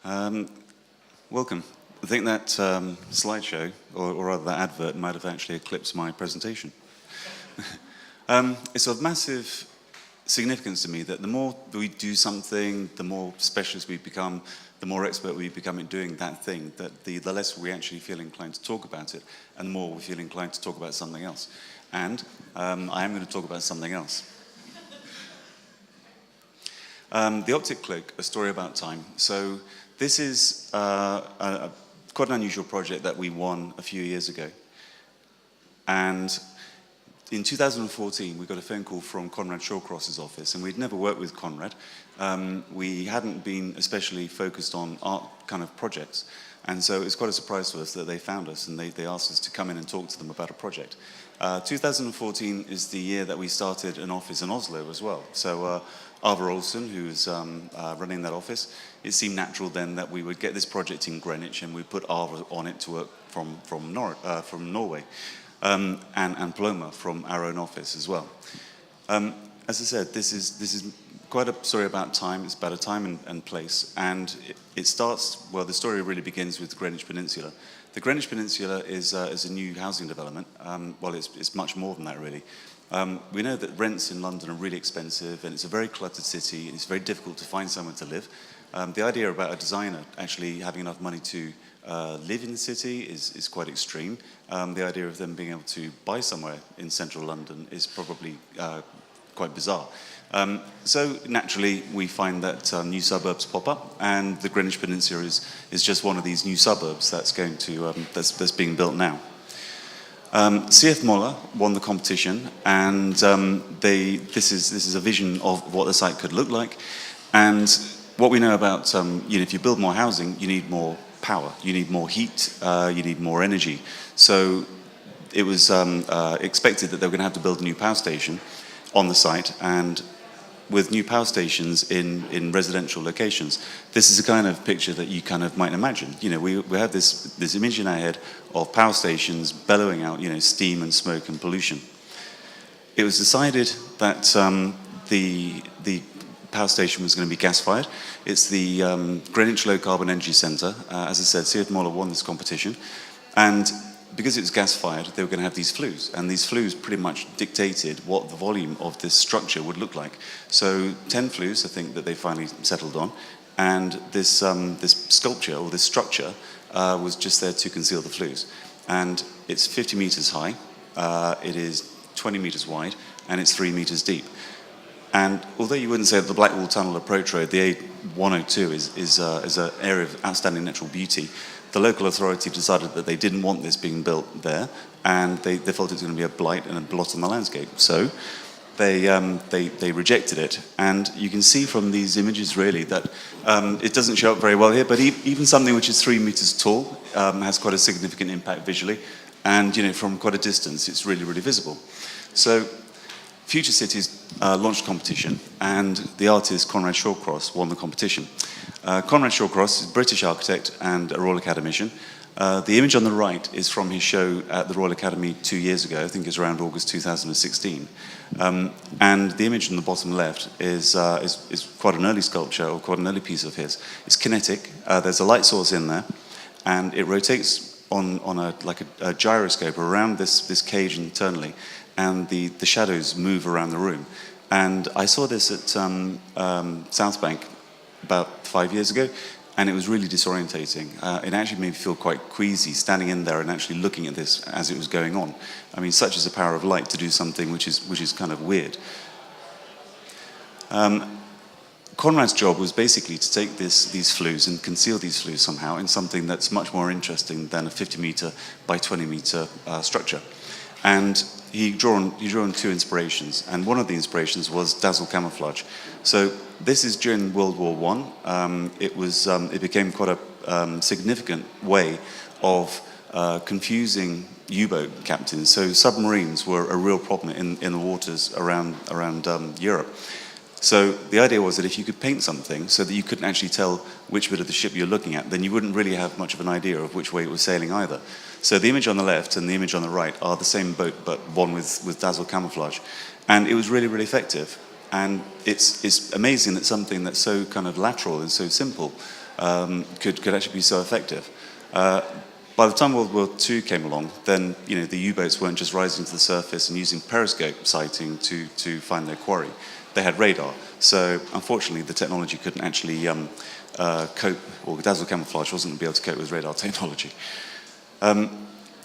Um, Welcome. I think that slideshow, or rather that advert, might have actually eclipsed my presentation. It's of massive significance to me that the more we do something, the more specialist we become, the more expert we become in doing that thing, that the less we actually feel inclined to talk about it, and the more we feel inclined to talk about something else. And I am going to talk about something else. The Optic Cloak, a story about time. So this is quite an unusual project that we won a few years ago. And in 2014, we got a phone call from Conrad Shawcross's office, and we'd never worked with Conrad. We hadn't been especially focused on art kind of projects. And so it was quite a surprise to us that they found us, and they asked us to come in and talk to them about a project. 2014 is the year that we started an office in Oslo as well. So Arve Olsen, who was running that office, it seemed natural then that we would get this project in Greenwich and we'd put Arve on it to work from Norway, and Paloma from our own office as well. As I said, this is quite a story about time. It's about a time and place, and it starts, well, the story really begins with the Greenwich Peninsula. The Greenwich Peninsula is a new housing development. Well, it's much more than that, really. We know that rents in London are really expensive, and it's a very cluttered city, and it's very difficult to find somewhere to live. The idea about a designer actually having enough money to live in the city is quite extreme. The idea of them being able to buy somewhere in central London is probably quite bizarre. So naturally, we find that new suburbs pop up, and the Greenwich Peninsula is just one of these new suburbs that's going to that's being built now. CF Moller won the competition, and this is a vision of what the site could look like. And what we know about if you build more housing, you need more power, you need more heat, you need more energy. So it was expected that they were going to have to build a new power station on the site, and with new power stations in residential locations, this is the kind of picture that you kind of might imagine. We have this image in our head of power stations bellowing out, steam and smoke and pollution. It was decided that the power station was going to be gas-fired. It's the Greenwich Low Carbon Energy Centre. As I said, CF Moller won this competition, and because it was gas-fired, they were going to have these flues, and these flues pretty much dictated what the volume of this structure would look like. So 10 flues, I think, that they finally settled on, and this sculpture, or this structure, was just there to conceal the flues. And it's 50 meters high, it is 20 meters wide, and it's 3 meters deep. And although you wouldn't say that the Blackwall Tunnel approach road, the A102, is an area of outstanding natural beauty, the local authority decided that they didn't want this being built there, and they felt it was going to be a blight and a blot on the landscape. So they rejected it. And you can see from these images, really, that it doesn't show up very well here, but even something which is 3 meters tall has quite a significant impact visually. And from quite a distance, it's really, really visible. So Future Cities launched a competition, and the artist Conrad Shawcross won the competition. Conrad Shawcross is a British architect and a Royal Academician. The image on the right is from his show at the Royal Academy 2 years ago. I think it's around August 2016. And the image on the bottom left is quite an early sculpture, or quite an early piece of his. It's kinetic. There's a light source in there, and it rotates on a gyroscope around this cage internally, and the shadows move around the room. And I saw this at South Bank about 5 years ago, and it was really disorientating. It actually made me feel quite queasy standing in there and actually looking at this as it was going on. I mean, such is the power of light to do something which is kind of weird. Conrad's job was basically to take these flues and conceal these flues somehow in something that's much more interesting than a 50 meter by 20 meter structure. And he drew on two inspirations, and one of the inspirations was dazzle camouflage. So this is during World War I. It became quite a significant way of confusing U-boat captains. So submarines were a real problem in the waters around Europe. So the idea was that if you could paint something so that you couldn't actually tell which bit of the ship you're looking at, then you wouldn't really have much of an idea of which way it was sailing either. So the image on the left and the image on the right are the same boat, but one with dazzle camouflage. And it was really, really effective. And it's amazing that something that's so kind of lateral and so simple could actually be so effective. By the time World War II came along, then the U-boats weren't just rising to the surface and using periscope sighting to find their quarry. They had radar. So unfortunately, the technology couldn't actually cope, or dazzle camouflage wasn't going to be able to cope with radar technology.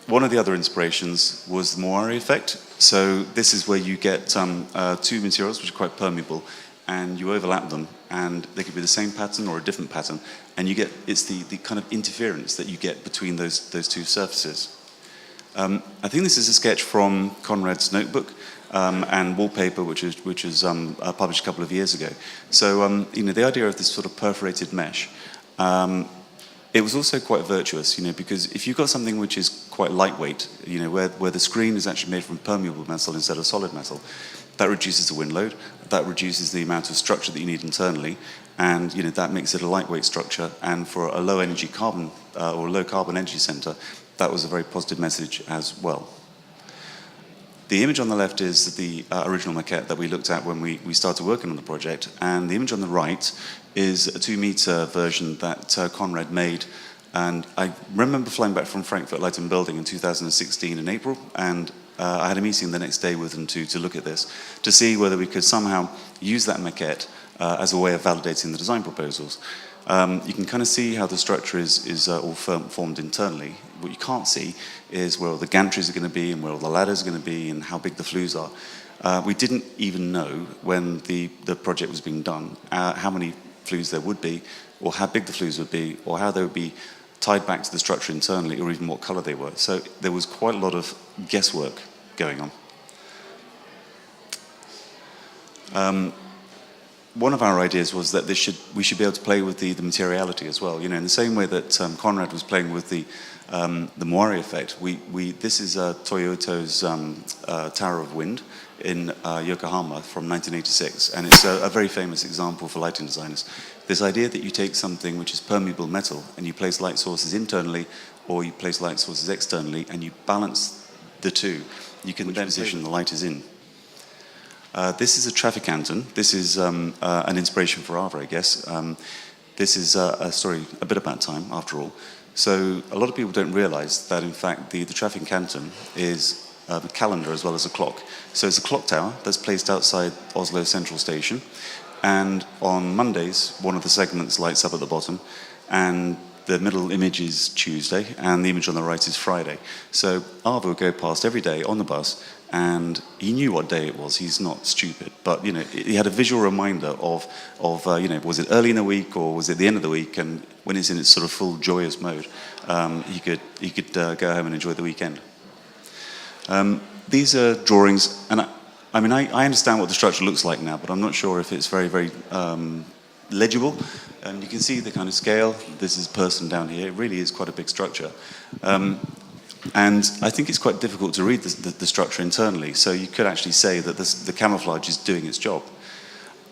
One of the other inspirations was the Moire effect. So this is where you get two materials which are quite permeable, and you overlap them, and they could be the same pattern or a different pattern, and you get, it's the kind of interference that you get between those two surfaces. I think this is a sketch from Conrad's notebook and wallpaper, which was published a couple of years ago. So the idea of this sort of perforated mesh, it was also quite virtuous, because if you've got something which is quite lightweight, where the screen is actually made from permeable metal instead of solid metal, that reduces the wind load, that reduces the amount of structure that you need internally, and that makes it a lightweight structure. And for a low energy carbon or low carbon energy center, that was a very positive message as well. The image on the left is the original maquette that we looked at when we started working on the project, and the image on the right is a 2-meter version that Conrad made. And I remember flying back from Frankfurt Light and Building in 2016 in April, and I had a meeting the next day with them to look at this, to see whether we could somehow use that maquette as a way of validating the design proposals. You can kind of see how the structure is all formed internally. What you can't see is where all the gantries are going to be and where all the ladders are going to be and how big the flues are. We didn't even know when the project was being done how many flues there would be, or how big the flues would be, or how they would be tied back to the structure internally, or even what color they were. So there was quite a lot of guesswork going on. One of our ideas was that we should be able to play with the materiality as well. In the same way that Conrad was playing with the Moire effect. This is Toyota's Tower of Wind in Yokohama from 1986, and it's a very famous example for lighting designers. This idea that you take something which is permeable metal and you place light sources internally, or you place light sources externally, and you balance the two. You can then position the light is in. This is a traffic anthem. This is an inspiration for Ava, I guess. This is a story a bit about time, after all. So a lot of people don't realize that, in fact, the traffic anthem is a calendar as well as a clock. So it's a clock tower that's placed outside Oslo Central Station. And on Mondays, one of the segments lights up at the bottom. And the middle image is Tuesday, and the image on the right is Friday. So Arvo would go past every day on the bus, and he knew what day it was. He's not stupid, but he had a visual reminder of was it early in the week or was it the end of the week? And when it's in its sort of full joyous mode, he could go home and enjoy the weekend. These are drawings, and I understand what the structure looks like now, but I'm not sure if it's very, very legible. And you can see the kind of scale. This is person down here. It really is quite a big structure. And I think it's quite difficult to read the structure internally. So you could actually say that the camouflage is doing its job.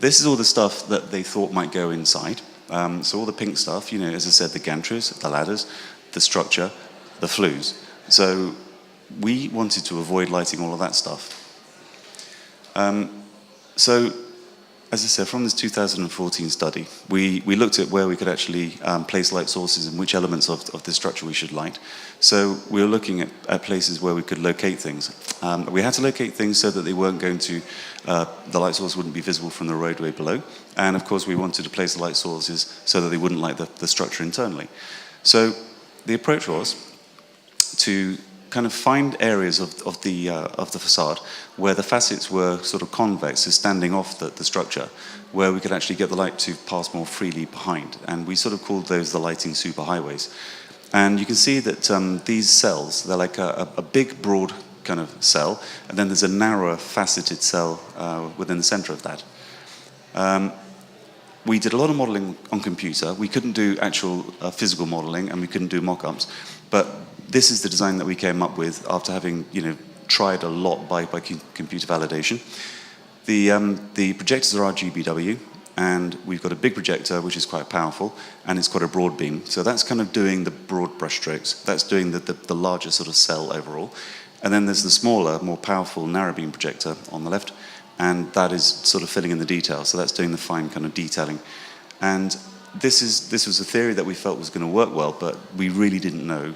This is all the stuff that they thought might go inside. So all the pink stuff, as I said, the gantries, the ladders, the structure, the flues. So we wanted to avoid lighting all of that stuff. So, as I said, from this 2014 study, we looked at where we could actually place light sources and which elements of the structure we should light. So we were looking at places where we could locate things. We had to locate things so that they weren't going to, the light source wouldn't be visible from the roadway below. And of course we wanted to place the light sources so that they wouldn't light the structure internally. So the approach was to kind of find areas of the facade where the facets were sort of convex, so standing off the structure, where we could actually get the light to pass more freely behind. And we sort of called those the lighting superhighways. And you can see that these cells, they're like a big, broad kind of cell, and then there's a narrower, faceted cell within the center of that. We did a lot of modeling on computer. We couldn't do actual physical modeling, and we couldn't do mock-ups. But this is the design that we came up with after having, tried a lot by computer validation. The projectors are RGBW, and we've got a big projector which is quite powerful, and it's got a broad beam. So that's kind of doing the broad brushstrokes. That's doing the larger sort of cell overall. And then there's the smaller, more powerful narrow beam projector on the left, and that is sort of filling in the detail. So that's doing the fine kind of detailing. And this was a theory that we felt was going to work well, but we really didn't know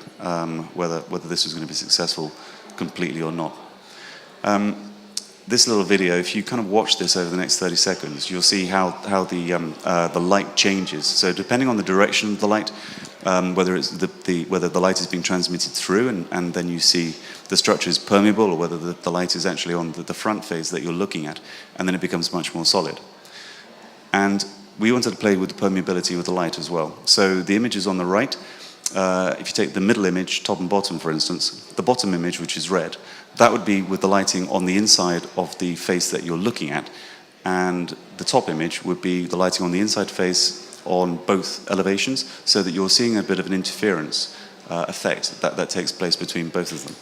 whether this was going to be successful completely or not. This little video, if you kind of watch this over the next 30 seconds, you'll see how the light changes. So depending on the direction of the light, whether it's whether the light is being transmitted through, and then you see the structure is permeable, or whether the light is actually on the front face that you're looking at, and then it becomes much more solid. And we wanted to play with the permeability with the light as well. So the images on the right, if you take the middle image, top and bottom, for instance, the bottom image, which is red, that would be with the lighting on the inside of the face that you're looking at, and the top image would be the lighting on the inside face on both elevations, so that you're seeing a bit of an interference effect that takes place between both of them.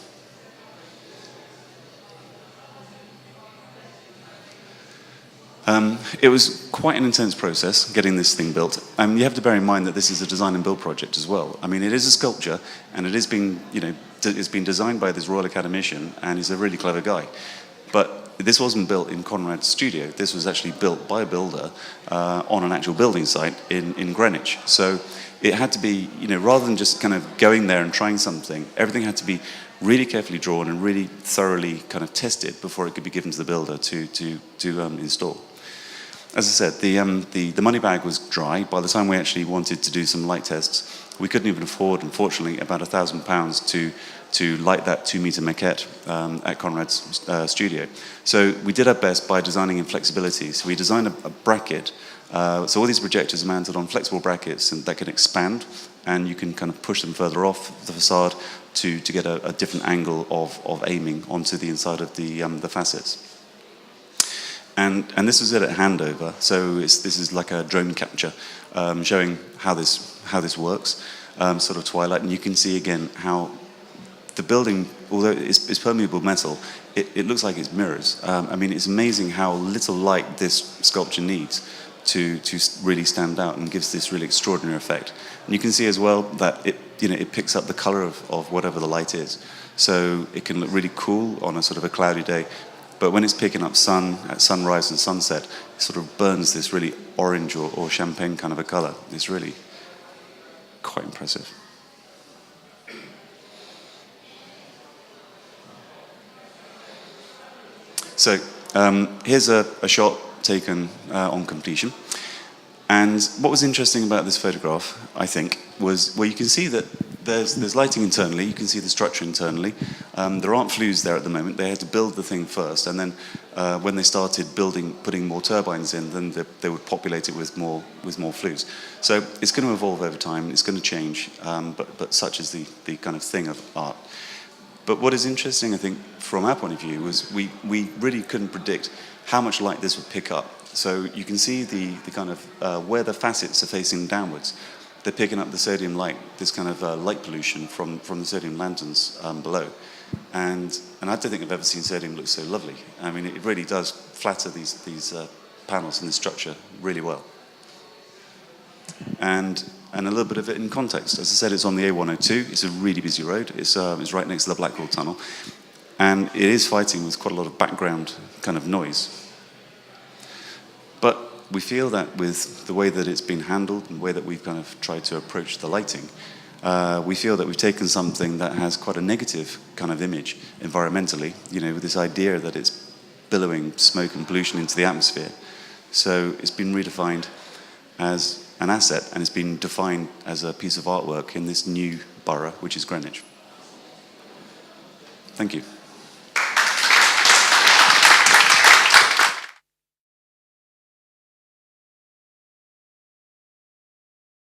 It was quite an intense process getting this thing built. You have to bear in mind that this is a design and build project as well. I mean, it is a sculpture, and it is being, it's been designed by this Royal Academician, and he's a really clever guy. But this wasn't built in Conrad's studio. This was actually built by a builder on an actual building site in Greenwich. So it had to be, rather than just kind of going there and trying something, everything had to be really carefully drawn and really thoroughly kind of tested before it could be given to the builder to install. As I said, the money bag was dry. By the time we actually wanted to do some light tests, we couldn't even afford, unfortunately, about £1,000 to light that 2-meter maquette at Conrad's studio. So we did our best by designing in flexibility. So we designed a bracket. So all these projectors are mounted on flexible brackets and that can expand, and you can kind of push them further off the facade to get a different angle of aiming onto the inside of the facets. And this was it at handover. So this is like a drone capture showing how this works, sort of twilight. And you can see again how the building, although it's permeable metal, it looks like it's mirrors. I mean, it's amazing how little light this sculpture needs to really stand out and gives this really extraordinary effect. And you can see as well that it picks up the color of whatever the light is. So it can look really cool on a sort of a cloudy day, but when it's picking up sun at sunrise and sunset, it sort of burns this really orange or champagne kind of a color. It's really quite impressive. So here's a shot taken on completion. And what was interesting about this photograph, I think, was where you can see that there's lighting internally, you can see the structure internally. There aren't flues there at the moment. They had to build the thing first, and then when they started putting more turbines in, then they would populate it with more flues. So it's going to evolve over time, it's going to change, but such is the kind of thing of art. But what is interesting, I think, from our point of view, was we really couldn't predict how much light this would pick up. So you can see the kind of where the facets are facing downwards. They're picking up the sodium light, this kind of light pollution from the sodium lanterns below. And I don't think I've ever seen sodium look so lovely. I mean, it really does flatter these panels and the structure really well. And a little bit of it in context. As I said, it's on the A102. It's a really busy road. It's right next to the Blackwall Tunnel. And it is fighting with quite a lot of background kind of noise. But we feel that with the way that it's been handled and the way that we've kind of tried to approach the lighting, we feel that we've taken something that has quite a negative kind of image environmentally, with this idea that it's billowing smoke and pollution into the atmosphere. So it's been redefined as an asset, and it's been defined as a piece of artwork in this new borough, which is Greenwich. Thank you.